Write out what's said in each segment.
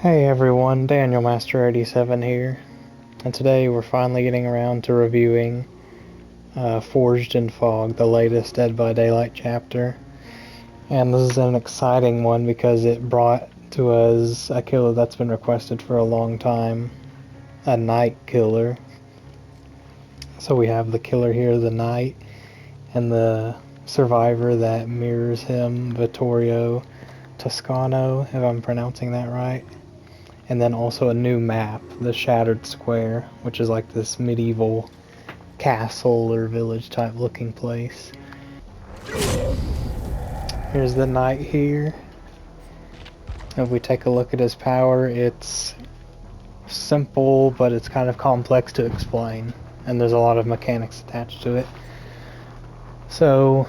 Hey everyone, Daniel Master 87 here, and today we're finally getting around to reviewing Forged in Fog, the latest Dead by Daylight chapter. And this is an exciting one because it brought to us a killer that's been requested for a long time, a night killer. So we have the killer here, the Knight, and the survivor that mirrors him, Vittorio Toscano, if I'm pronouncing that right. And then also a new map, the Shattered Square, which is like this medieval castle or village type looking place. Here's the Knight here. If we take a look at his power, it's simple, but it's kind of complex to explain, and there's a lot of mechanics attached to it. So,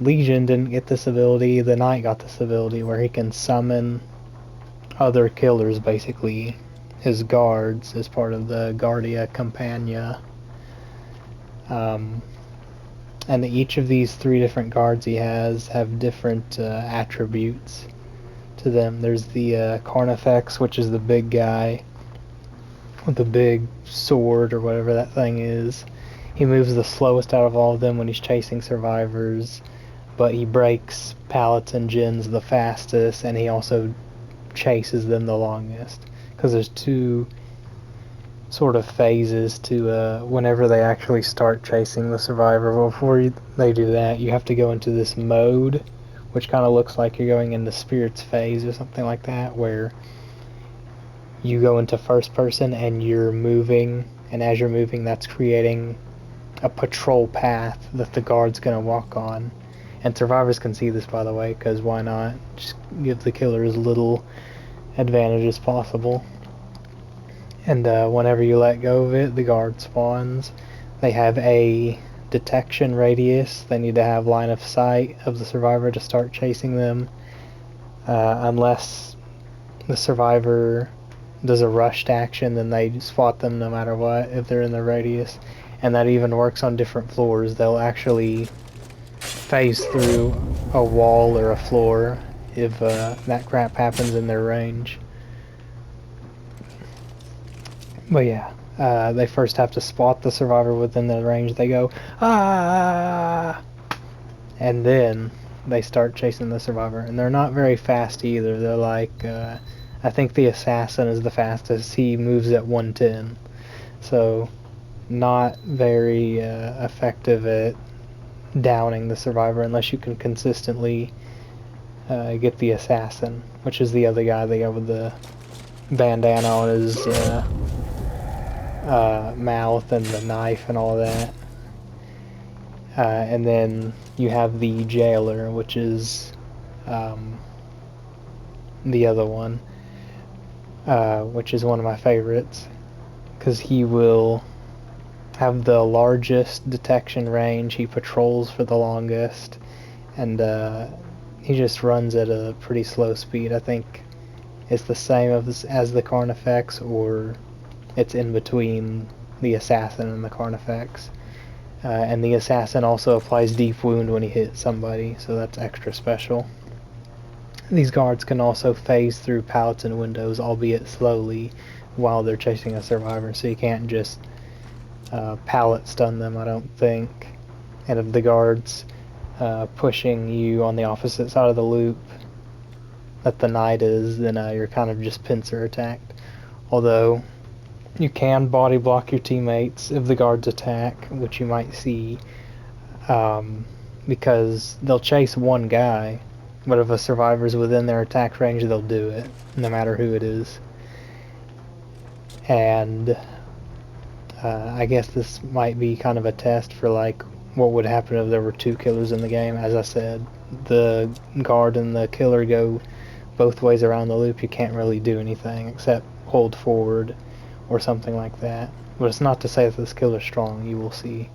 Legion didn't get this ability, the Knight got this ability where he can summon other killers, basically his guards, as part of the Guardia Campania. And each of these three different guards he has have different attributes to them. There's the Carnifex, which is the big guy with the big sword or whatever that thing is. He moves the slowest out of all of them when he's chasing survivors, but he breaks pallets and gens the fastest, and he also chases them the longest, because there's two sort of phases to whenever they actually start chasing the survivor. Before they do that, you have to go into this mode, which kind of looks like you're going into Spirit's phase or something like that, where you go into first person and you're moving, and as you're moving, that's creating a patrol path that the guard's going to walk on. And survivors can see this, by the way, because why not? Just give the killer as little advantage as possible. And whenever you let go of it, the guard spawns. They have a detection radius. They need to have line of sight of the survivor to start chasing them. Unless the survivor does a rushed action, then they spot them no matter what if they're in the radius. And that even works on different floors. They'll actually phase through a wall or a floor if that crap happens in their range. But yeah, they first have to spot the survivor within the range. They go, ah! And then they start chasing the survivor. And they're not very fast either. They're like, I think the assassin is the fastest. He moves at 110. So, not very effective at downing the survivor unless you can consistently get the assassin, which is the other guy. They go with the bandana on his mouth and the knife and all that. And then you have the jailer, which is the other one, which is one of my favorites, because he will have the largest detection range, he patrols for the longest, and he just runs at a pretty slow speed. I think it's the same as the Carnifex, or it's in between the assassin and the Carnifex. And the assassin also applies deep wound when he hits somebody, so that's extra special. These guards can also phase through pallets and windows, albeit slowly, while they're chasing a survivor, so you can't just pallet stun them, I don't think. And if the guard's pushing you on the opposite side of the loop that the Knight is, then you're kind of just pincer attacked. Although you can body block your teammates if the guards attack, which you might see, because they'll chase one guy, but if a survivor's within their attack range, they'll do it, no matter who it is. And I guess this might be kind of a test for like what would happen if there were two killers in the game. As I said, the guard and the killer go both ways around the loop. You can't really do anything except hold forward or something like that. But it's not to say that this killer's strong, you will see.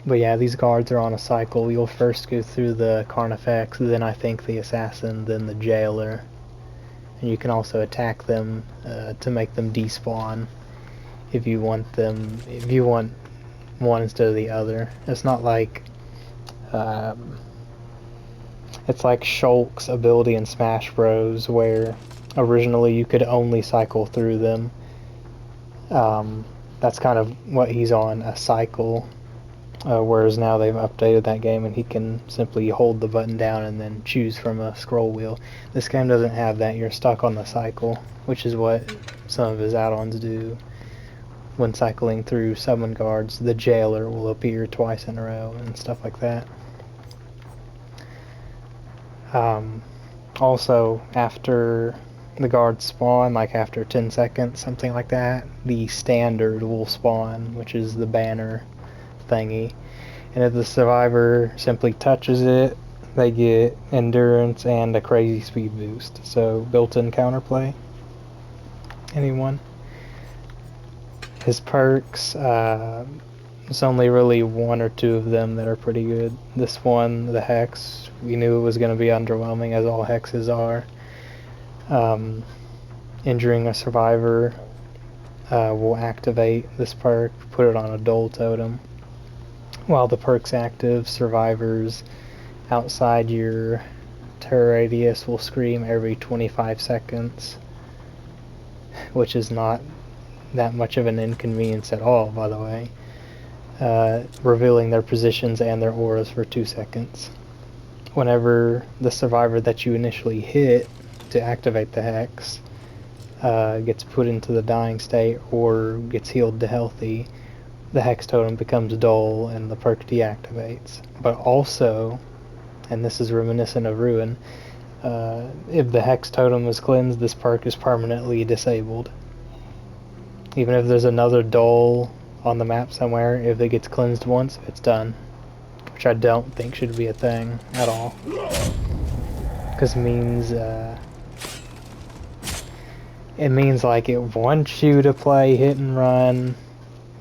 But yeah, these guards are on a cycle. You'll first go through the Carnifex, then I think the assassin, then the jailer. And you can also attack them to make them despawn if you want one instead of the other. It's not like it's like Shulk's ability in Smash Bros, where Originally, you could only cycle through them. That's kind of what he's on, a cycle. Whereas now they've updated that game and he can simply hold the button down and then choose from a scroll wheel. This game doesn't have that. You're stuck on the cycle, which is what some of his add-ons do. When cycling through summon guards, the jailer will appear twice in a row and stuff like that. Also, after the guards spawn, like after 10 seconds, something like that, the standard will spawn, which is the banner thingy. And if the survivor simply touches it, they get endurance and a crazy speed boost. So, built-in counterplay. Anyone? His perks, there's only really one or two of them that are pretty good. This one, the Hex, we knew it was going to be underwhelming, as all Hexes are. Injuring a survivor will activate this perk, put it on a Dole Totem. While the perk's active, survivors outside your terror radius will scream every 25 seconds, which is not that much of an inconvenience at all, by the way. Revealing their positions and their auras for 2 seconds. Whenever the survivor that you initially hit to activate the Hex gets put into the dying state or gets healed to healthy, the Hex totem becomes dull and the perk deactivates. But also, and this is reminiscent of Ruin, if the Hex totem is cleansed, this perk is permanently disabled. Even if there's another dull on the map somewhere, if it gets cleansed once, it's done. Which I don't think should be a thing at all. Because it means like it wants you to play hit and run,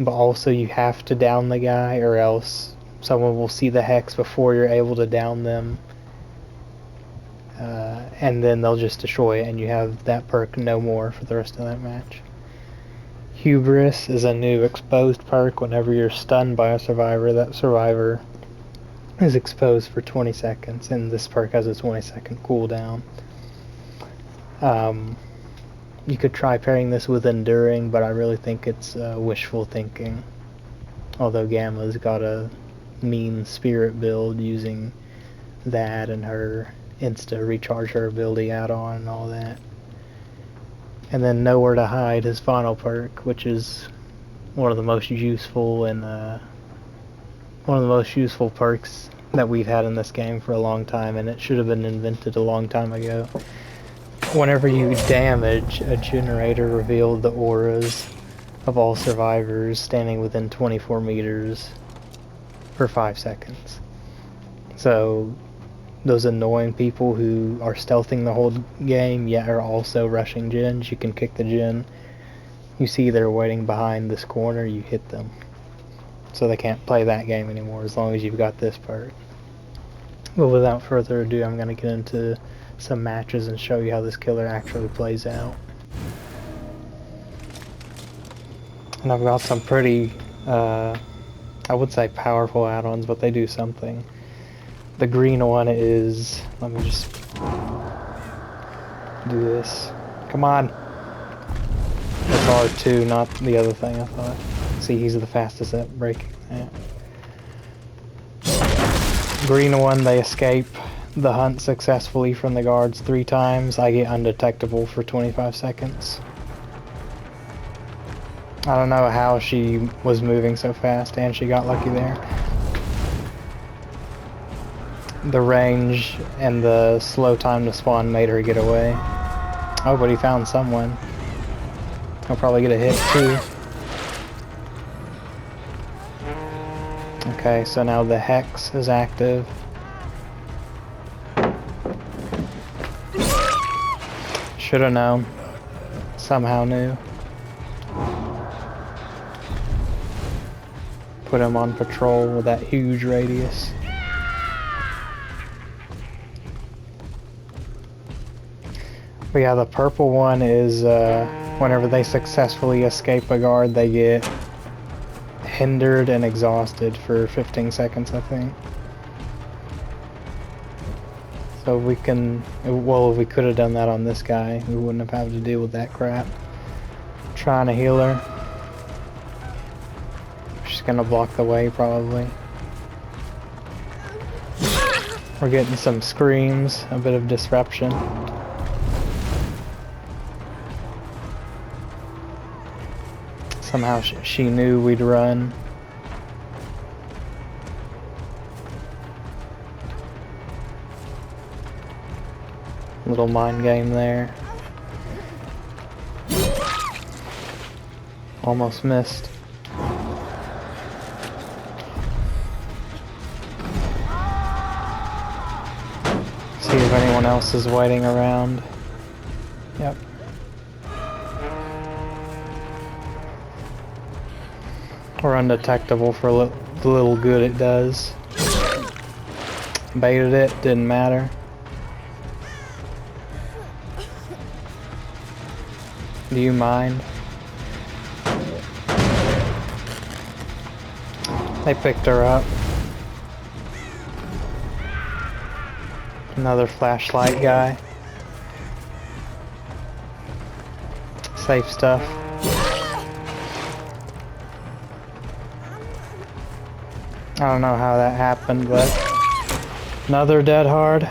but also you have to down the guy, or else someone will see the Hex before you're able to down them. And then they'll just destroy it, and you have that perk no more for the rest of that match. Hubris is a new exposed perk. Whenever you're stunned by a survivor, that survivor is exposed for 20 seconds, and this perk has a 20-second cooldown. You could try pairing this with Enduring, but I really think it's wishful thinking. Although Gamma's got a mean spirit build using that and her insta recharge her ability add-on and all that. And then Nowhere to Hide, his final perk, which is one of the most useful and one of the most useful perks that we've had in this game for a long time, and it should have been invented a long time ago. Whenever you damage a generator, reveal the auras of all survivors standing within 24 meters for 5 seconds. So those annoying people who are stealthing the whole game yet are also rushing gens, you can kick the gen. You see they're waiting behind this corner, you hit them. So they can't play that game anymore as long as you've got this part. But without further ado, I'm going to get into some matches and show you how this killer actually plays out. And I've got some pretty, I would say powerful add-ons, but they do something. The green one is, let me just do this. Come on. It's R2, not the other thing I thought. See, he's the fastest at breaking that. Green one, they escape the hunt successfully from the guards 3 times. I get undetectable for 25 seconds. I don't know how she was moving so fast and she got lucky there. The range and the slow time to spawn made her get away. Oh, but he found someone. He'll probably get a hit too. Okay, so now the Hex is active. Should have known. Somehow knew. Put him on patrol with that huge radius. But yeah, the purple one is whenever they successfully escape a guard, they get hindered and exhausted for 15 seconds, I think. So we can, well, if we could have done that on this guy, we wouldn't have had to deal with that crap. Trying to heal her. She's gonna block the way, probably. We're getting some screams, a bit of disruption. Somehow she knew we'd run. Little mind game there. Almost missed. See if anyone else is waiting around. Yep. We're undetectable for the little good it does. Baited it, didn't matter. Do you mind? They picked her up. Another flashlight guy. Safe stuff. I don't know how that happened, but another dead hard.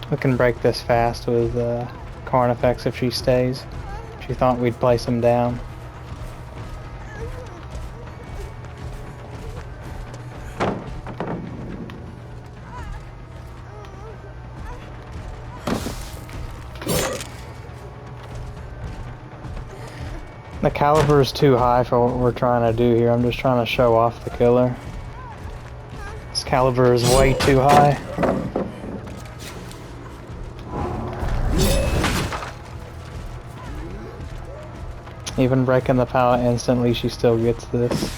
We can break this fast with Carnifex if she stays. She thought we'd place him down. The caliber is too high for what we're trying to do here. I'm just trying to show off the killer. This caliber is way too high. Even breaking the pallet instantly, she still gets this.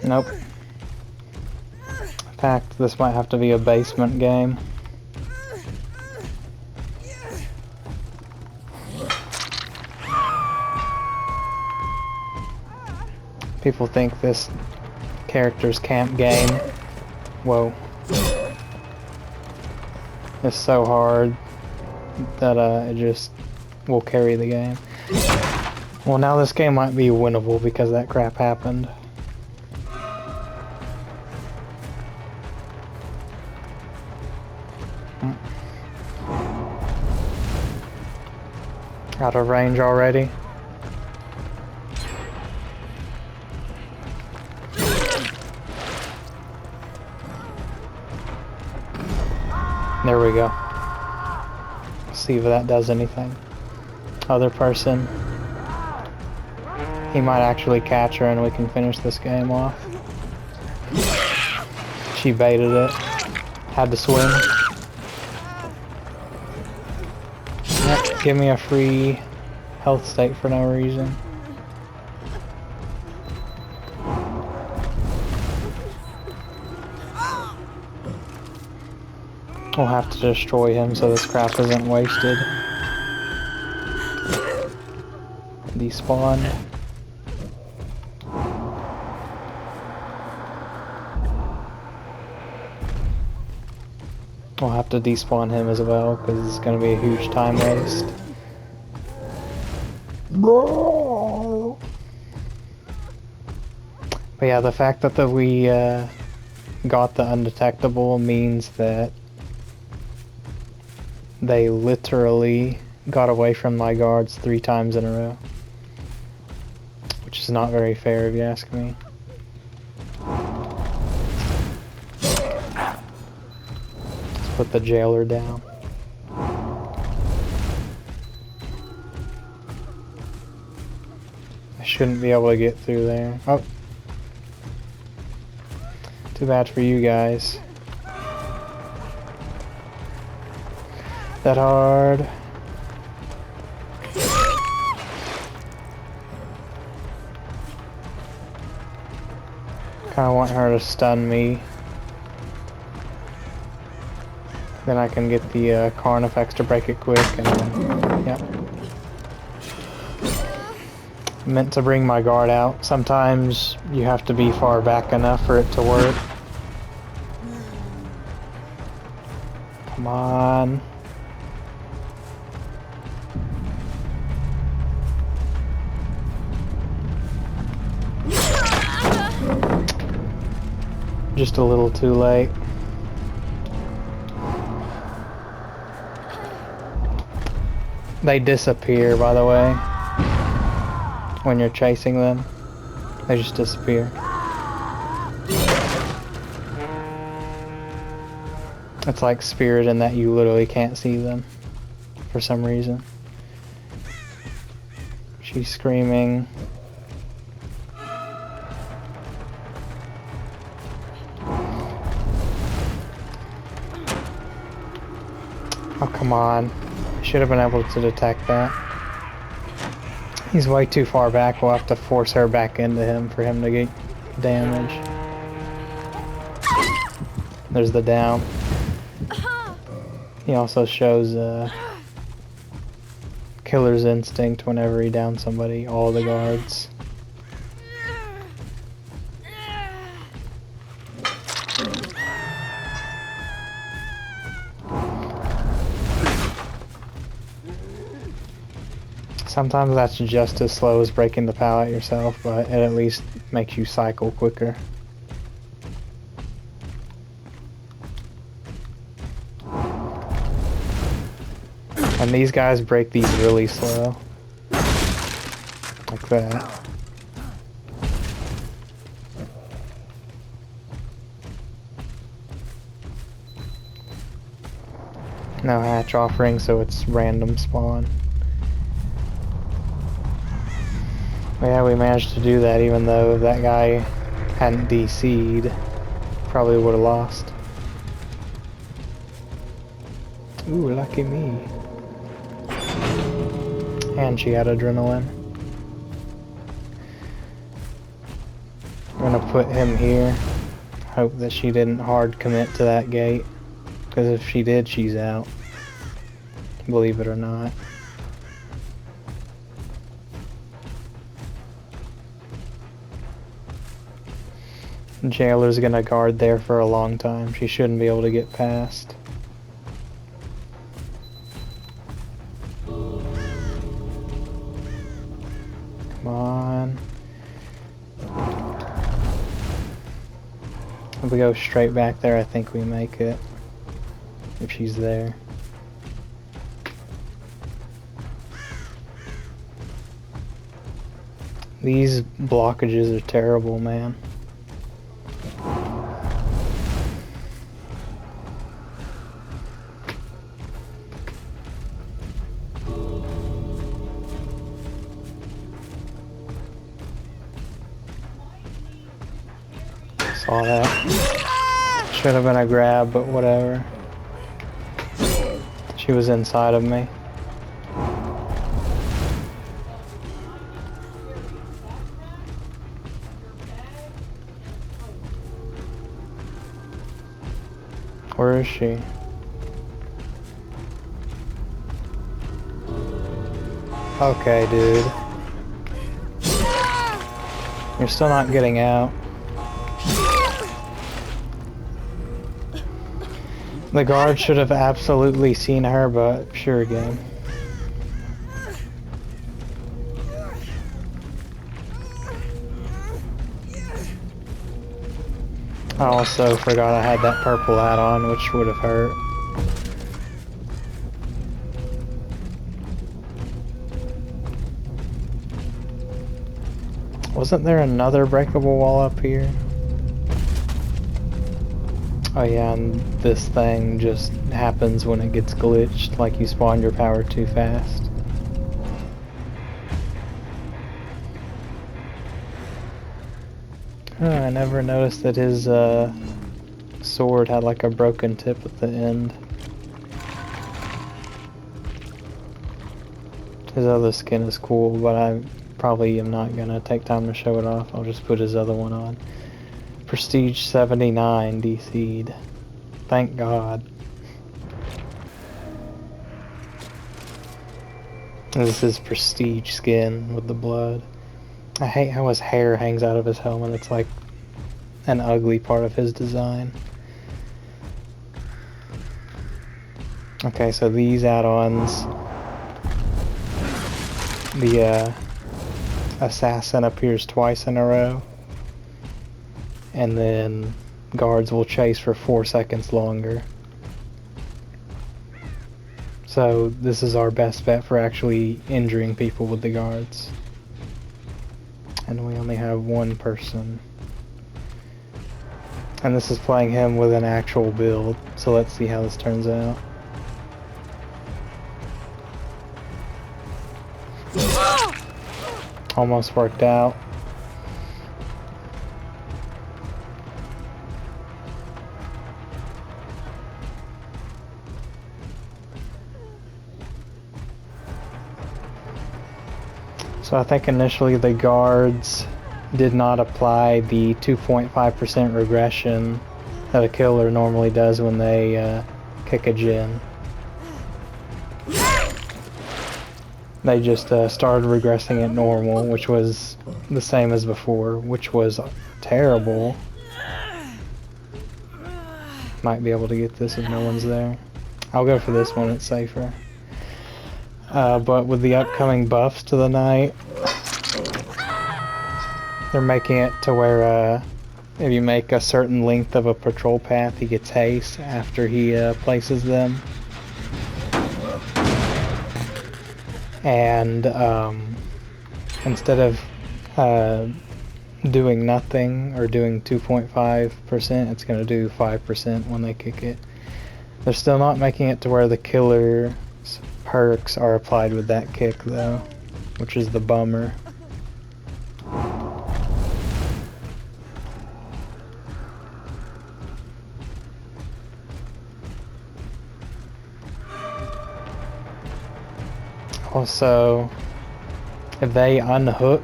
Nope. In fact, this might have to be a basement game. People think this character's camp game. Whoa. It's so hard that it just will carry the game. Well, now this game might be winnable because that crap happened. Out of range already. There we go. See if that does anything. Other person. He might actually catch her and we can finish this game off. She baited it. Had to swing. Yep, give me a free health state for no reason. We'll have to destroy him so this crap isn't wasted. Despawn. We'll have to despawn him as well because it's going to be a huge time waste. But yeah, the fact that we got the undetectable means that they literally got away from my guards 3 times in a row. Which is not very fair if you ask me. Let's put the jailer down. I shouldn't be able to get through there. Oh. Too bad for you guys. That hard. Kinda want her to stun me. Then I can get the Carnifex to break it quick, and then, yep. Meant to bring my guard out. Sometimes you have to be far back enough for it to work. Come on. Just a little too late. They disappear, by the way. When you're chasing them, they just disappear. It's like Spirit in that you literally can't see them for some reason. She's screaming. Oh, come on. I should have been able to detect that. He's way too far back. We'll have to force her back into him for him to get damage. There's the down. He also shows killer's instinct whenever he downs somebody, all the guards. Sometimes that's just as slow as breaking the pallet yourself, but it at least makes you cycle quicker. And these guys break these really slow. Like that. No hatch offering, so it's random spawn. But yeah, we managed to do that even though if that guy hadn't DC'd, probably would have lost. Ooh, lucky me. And she had adrenaline. I'm gonna put him here. Hope that she didn't hard commit to that gate. Because if she did, she's out. Believe it or not. Jailer's gonna guard there for a long time. She shouldn't be able to get past. Come on. If we go straight back there, I think we make it. If she's there. These blockages are terrible, man. Saw that. Should have been a grab, but whatever. She was inside of me. Where is she? Okay, dude. You're still not getting out. The guard should have absolutely seen her, but sure again. I also forgot I had that purple hat on, which would have hurt. Wasn't there another breakable wall up here? Oh yeah, and this thing just happens when it gets glitched, like you spawn your power too fast. I never noticed that his sword had like a broken tip at the end. His other skin is cool, but I probably am not gonna take time to show it off. I'll just put his other one on. Prestige 79 DC'd. Thank God. This is prestige skin with the blood. I hate how his hair hangs out of his helmet. It's like an ugly part of his design. Okay, so these add-ons, the assassin appears twice in a row, and then guards will chase for 4 seconds longer. So this is our best bet for actually injuring people with the guards. And we only have one person. And this is playing him with an actual build, so let's see how this turns out. Almost worked out. So I think initially the guards did not apply the 2.5% regression that a killer normally does when they kick a Jinn. They just started regressing at normal, which was the same as before, which was terrible. Might be able to get this if no one's there. I'll go for this one, it's safer. But with the upcoming buffs to the knight, they're making it to where if you make a certain length of a patrol path, he gets haste after he places them. And instead of doing nothing or doing 2.5%, it's going to do 5% when they kick it. They're still not making it to where the killer's perks are applied with that kick though, which is the bummer. Also, if they unhook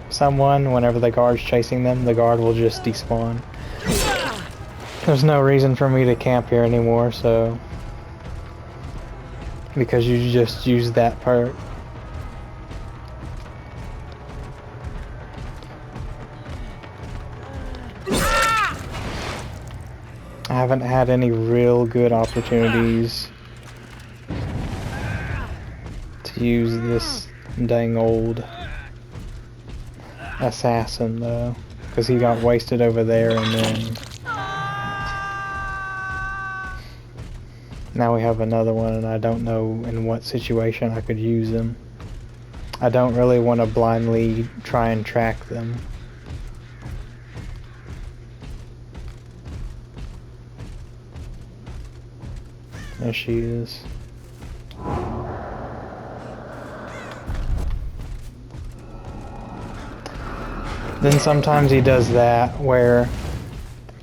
someone whenever the guard's chasing them, the guard will just despawn. There's no reason for me to camp here anymore, so... because you just used that perk. I haven't had any real good opportunities to use this dang old assassin though, because he got wasted over there, and then now we have another one, and I don't know in what situation I could use him. I don't really want to blindly try and track them. There she is. Then sometimes he does that where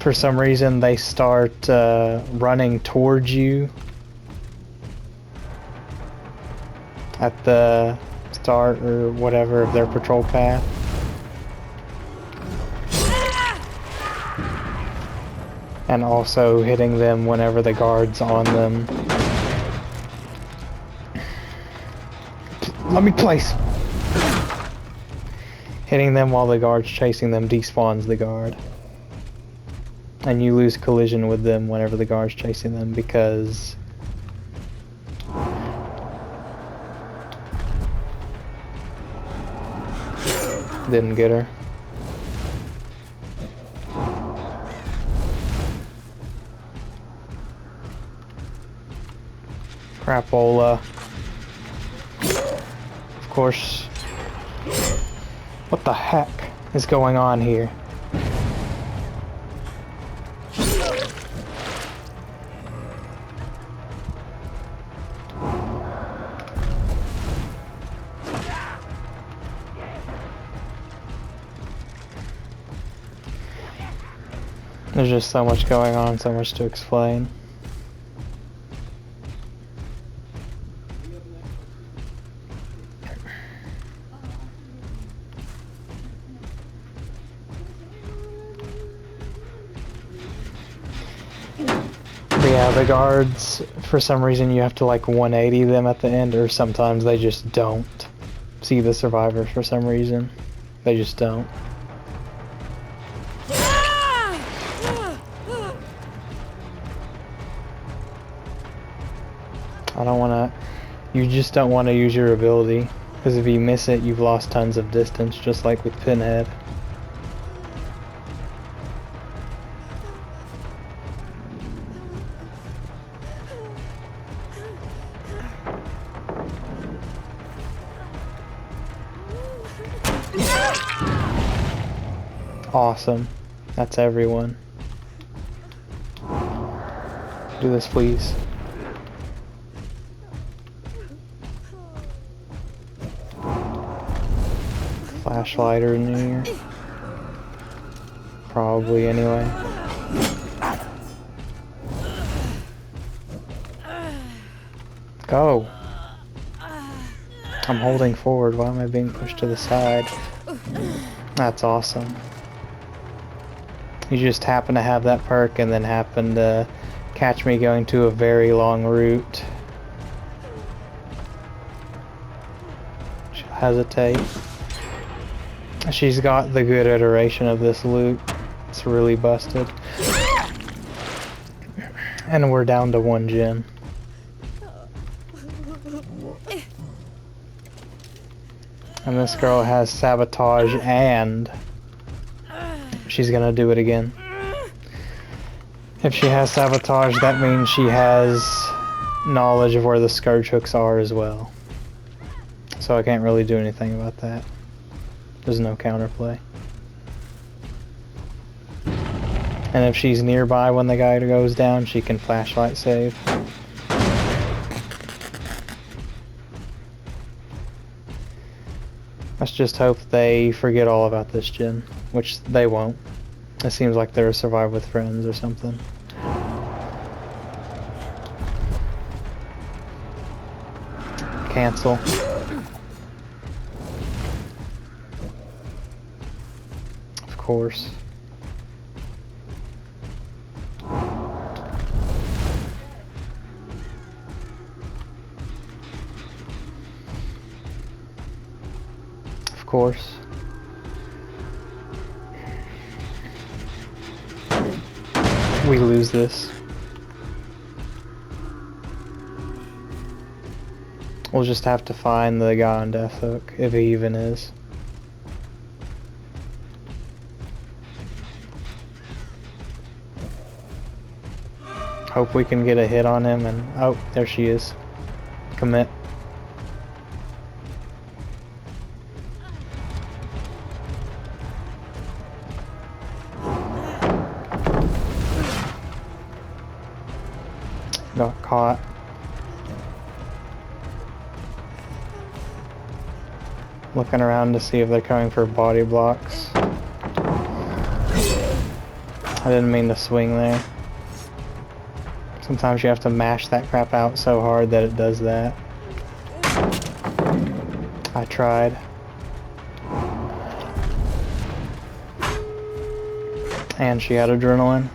for some reason they start running towards you at the start or whatever of their patrol path. And also hitting them whenever the guard's on them. Let me place! Hitting them while the guard's chasing them despawns the guard. And you lose collision with them whenever the guard's chasing them because... didn't get her. Crapola. Of course. What the heck is going on here? There's just so much going on, so much to explain. But yeah, the guards for some reason you have to like 180 them at the end, or sometimes they just don't see the survivors for some reason. They just don't. I don't want to... You just don't want to use your ability, because if you miss it, you've lost tons of distance, just like with Pinhead. Awesome. That's everyone. Do this, please. Flashlighter in here. Probably, anyway. Go! I'm holding forward. Why am I being pushed to the side? That's awesome. You just happen to have that perk and then happen to catch me going to a very long route. She'll hesitate. She's got the good iteration of this loot. It's really busted. And we're down to 1 gen. And this girl has sabotage and she's gonna do it again. If she has sabotage, that means she has knowledge of where the scourge hooks are as well. So I can't really do anything about that. There's no counterplay. And if she's nearby when the guy goes down, she can flashlight save. Let's just hope they forget all about this gen, which they won't. It seems like they're a survive with friends or something. Cancel. Of course. Of course. We lose this. We'll just have to find the guy on Death Hook, if he even is. Hope we can get a hit on him and... Oh, there she is. Commit. Got caught. Looking around to see if they're coming for body blocks. I didn't mean to swing there. Sometimes you have to mash that crap out so hard that it does that. I tried. And she had adrenaline.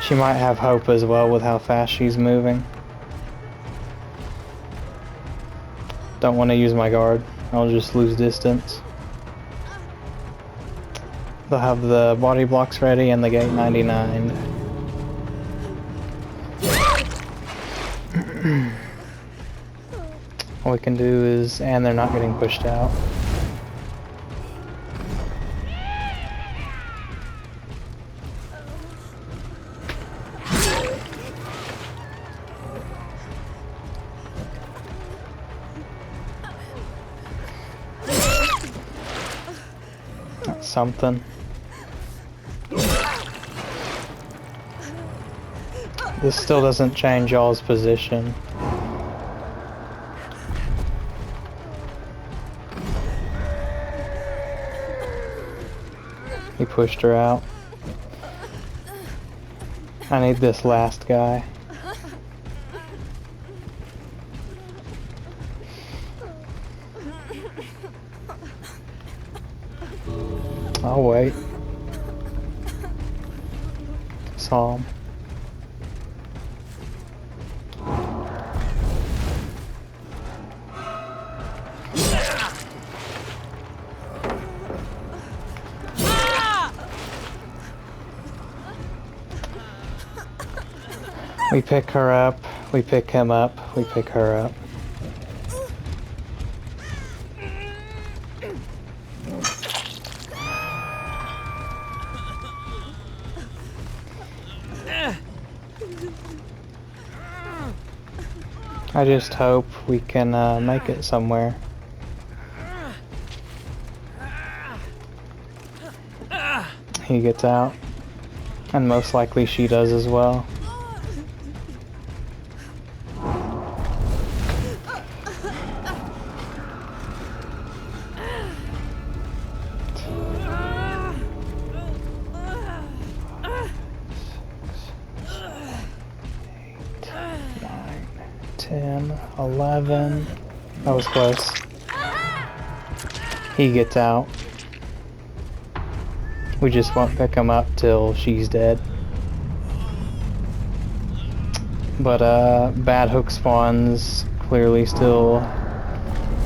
She might have hope as well with how fast she's moving. Don't want to use my guard. I'll just lose distance. They'll have the body blocks ready and the gate 99. All we can do is... And they're not getting pushed out. Something. This still doesn't change y'all's position. He pushed her out. I need this last guy. I'll wait. saw him. We pick her up, we pick him up, we pick her up. I just hope we can make it somewhere. He gets out, and most likely she does as well. That was close. He gets out. We just won't pick him up till she's dead. But bad hook spawns, clearly still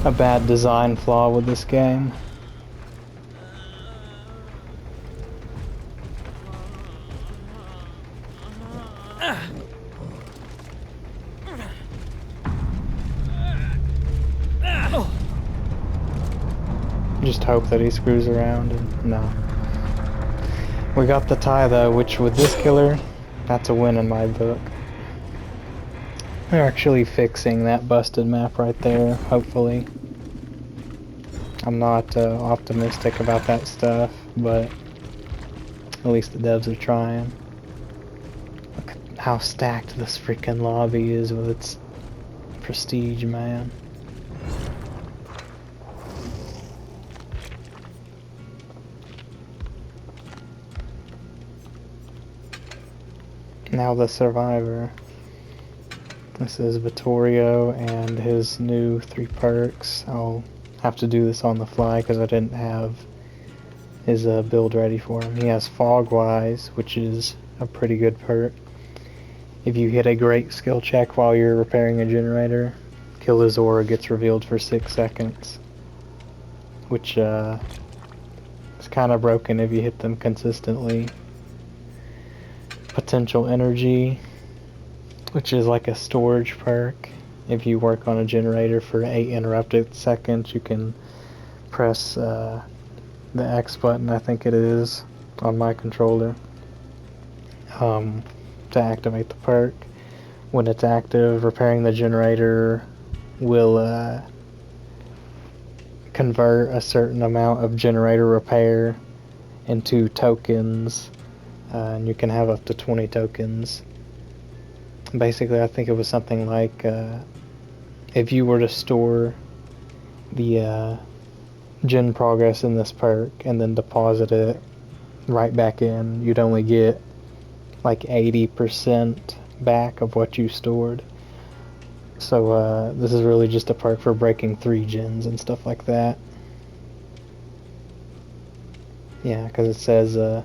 a bad design flaw with this game. Just hope that he screws around, and no. We got the tie though, which with this killer, that's a win in my book. They're actually fixing that busted map right there, hopefully. I'm not optimistic about that stuff, but at least the devs are trying. Look at how stacked this freaking lobby is with its prestige, man. Now the survivor. This is Vittorio and his new 3 perks. I'll have to do this on the fly because I didn't have his build ready for him. He has Fogwise, which is a pretty good perk. If you hit a great skill check while you're repairing a generator, Killer's aura gets revealed for 6 seconds. Which is kind of broken if you hit them consistently. Potential energy, which is like a storage perk. If you work on a generator for 8 interrupted seconds, you can press the X button, I think it is, on my controller, to activate the perk. When it's active, repairing the generator will convert a certain amount of generator repair into tokens. And you can have up to 20 tokens. Basically, I think it was something like if you were to store the gen progress in this perk and then deposit it right back in, you'd only get like 80% back of what you stored. So this is really just a perk for breaking 3 gens and stuff like that. Yeah, because it says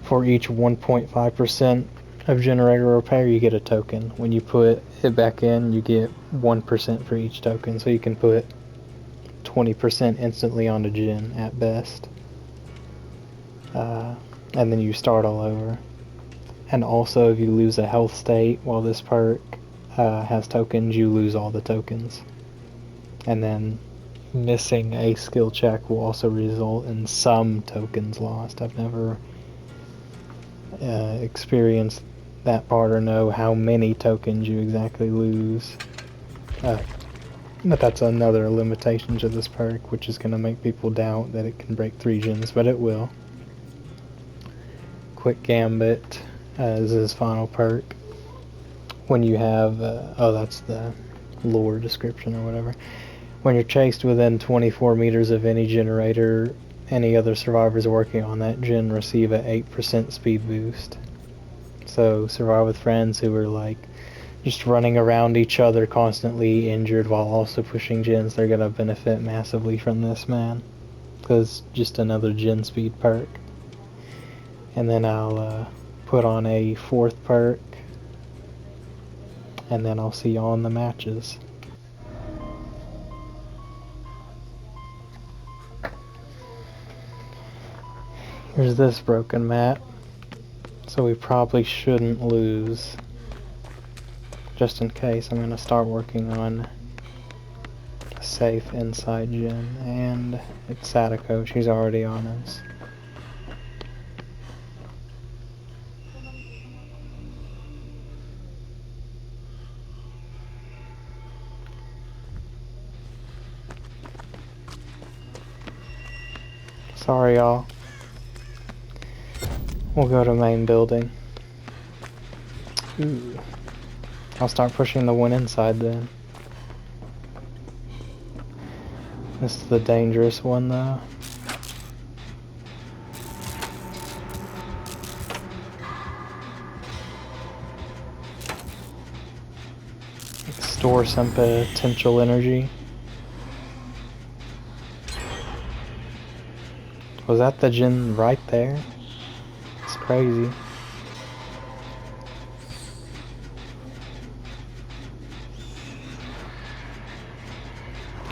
for each 1.5% of generator repair, you get a token. When you put it back in, you get 1% for each token. So you can put 20% instantly on the gen at best. And then you start all over. And also, if you lose a health state while this perk has tokens, you lose all the tokens. And then missing a skill check will also result in some tokens lost. I've never experienced that part or know how many tokens you exactly lose. But that's another limitation to this perk, which is going to make people doubt that it can break 3 gens, but it will. Quick Gambit is his final perk. When you have, oh, that's the lore description or whatever. When you're chased within 24 meters of any generator, any other survivors working on that gen receive an 8% speed boost. So survive with friends who are like just running around each other constantly injured while also pushing gens, they're gonna benefit massively from this, man. Because just another gen speed perk. And then I'll put on a 4th perk, and then I'll see y'all in the matches. Here's this broken map, so we probably shouldn't lose. Just in case, I'm going to start working on a safe inside gen, and it's Sadako, she's already on us. Sorry y'all. We'll go to main building. Ooh. I'll start pushing the one inside then. This is the dangerous one though. Store some potential energy. Was that the gen right there? It's crazy.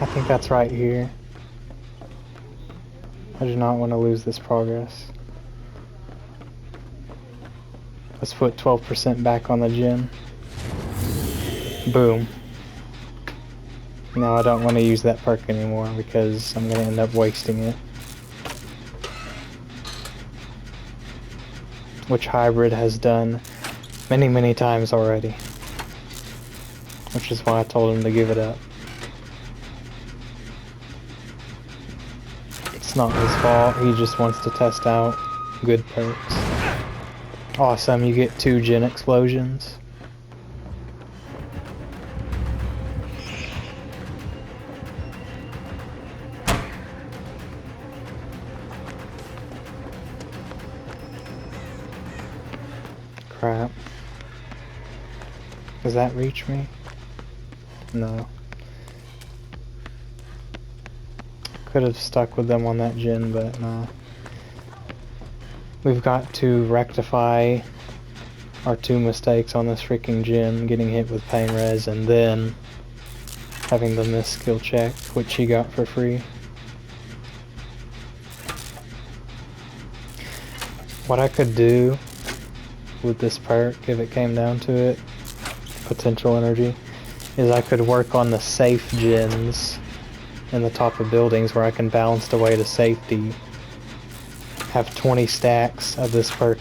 I think that's right here. I do not want to lose this progress. Let's put 12% back on the gen. Boom. Now I don't want to use that perk anymore because I'm going to end up wasting it. Which Hybrid has done many times already. Which is why I told him to give it up. It's not his fault, he just wants to test out good perks. Awesome, you get 2 gen explosions. Crap. Does that reach me? No. Could have stuck with them on that gen, but no. We've got to rectify our 2 mistakes on this freaking gen, getting hit with pain res and then having the miss skill check, which he got for free. What I could do with this perk, if it came down to it, potential energy, is I could work on the safe gens in the top of buildings where I can balance the way to safety. Have 20 stacks of this perk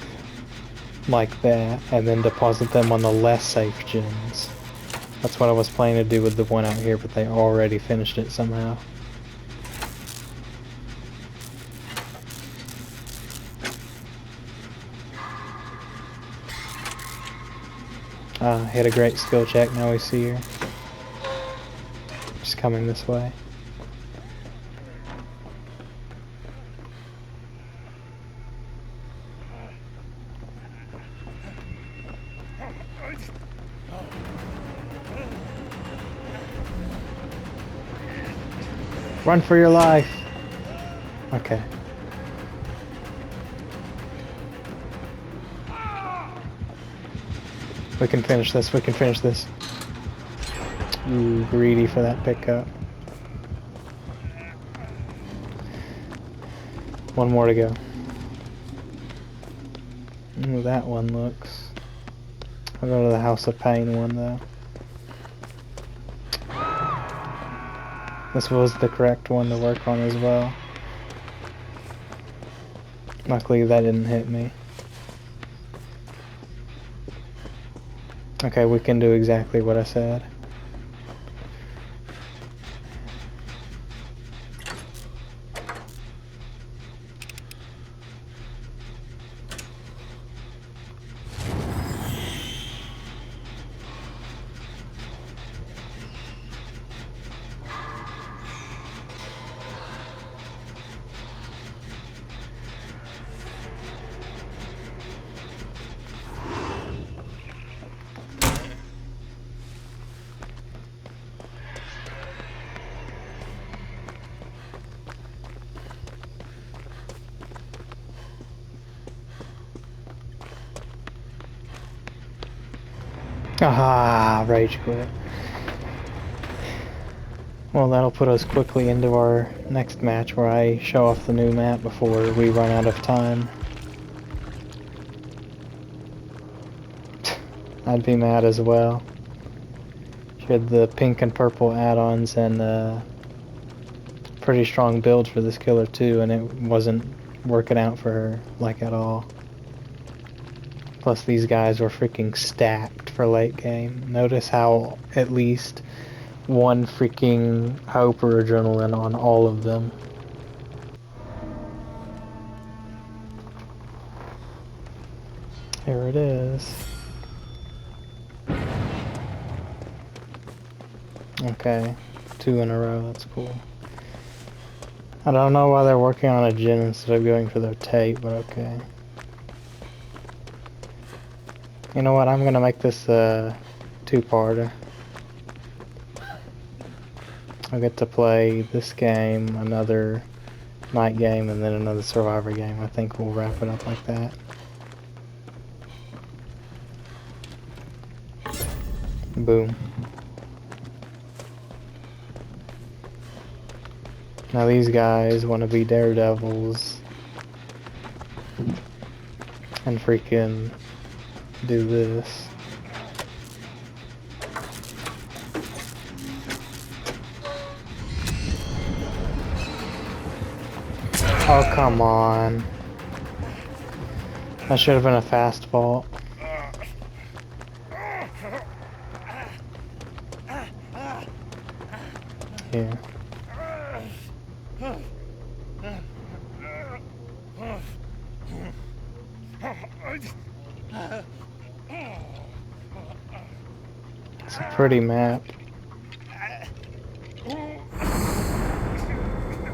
like that, and then deposit them on the less safe gens. That's what I was planning to do with the one out here, but they already finished it somehow. Hit a great skill check, now we see her. She's coming this way. Run for your life! Okay. We can finish this, we can finish this. Ooh, greedy for that pickup. One more to go. Ooh, that one looks... I'll go to the House of Pain one though. This was the correct one to work on as well. Luckily that didn't hit me. Okay, we can do exactly what I said. Ah, rage quit. Well, that'll put us quickly into our next match where I show off the new map before we run out of time. I'd be mad as well. She had the pink and purple add-ons and pretty strong build for this killer too, and it wasn't working out for her, like, at all. Plus these guys were freaking stacked for late game. Notice how at least one freaking hope or adrenaline on all of them. Here it is. Okay, 2 in a row, that's cool. I don't know why they're working on a gin instead of going for their tape, but okay. You know what, I'm gonna make this a 2-parter. I'll get to play this game, another night game, and then another survivor game. I think we'll wrap it up like that. Boom. Now these guys want to be daredevils and freaking do this. Oh, come on. That should have been a fastball. Here. It's a pretty map.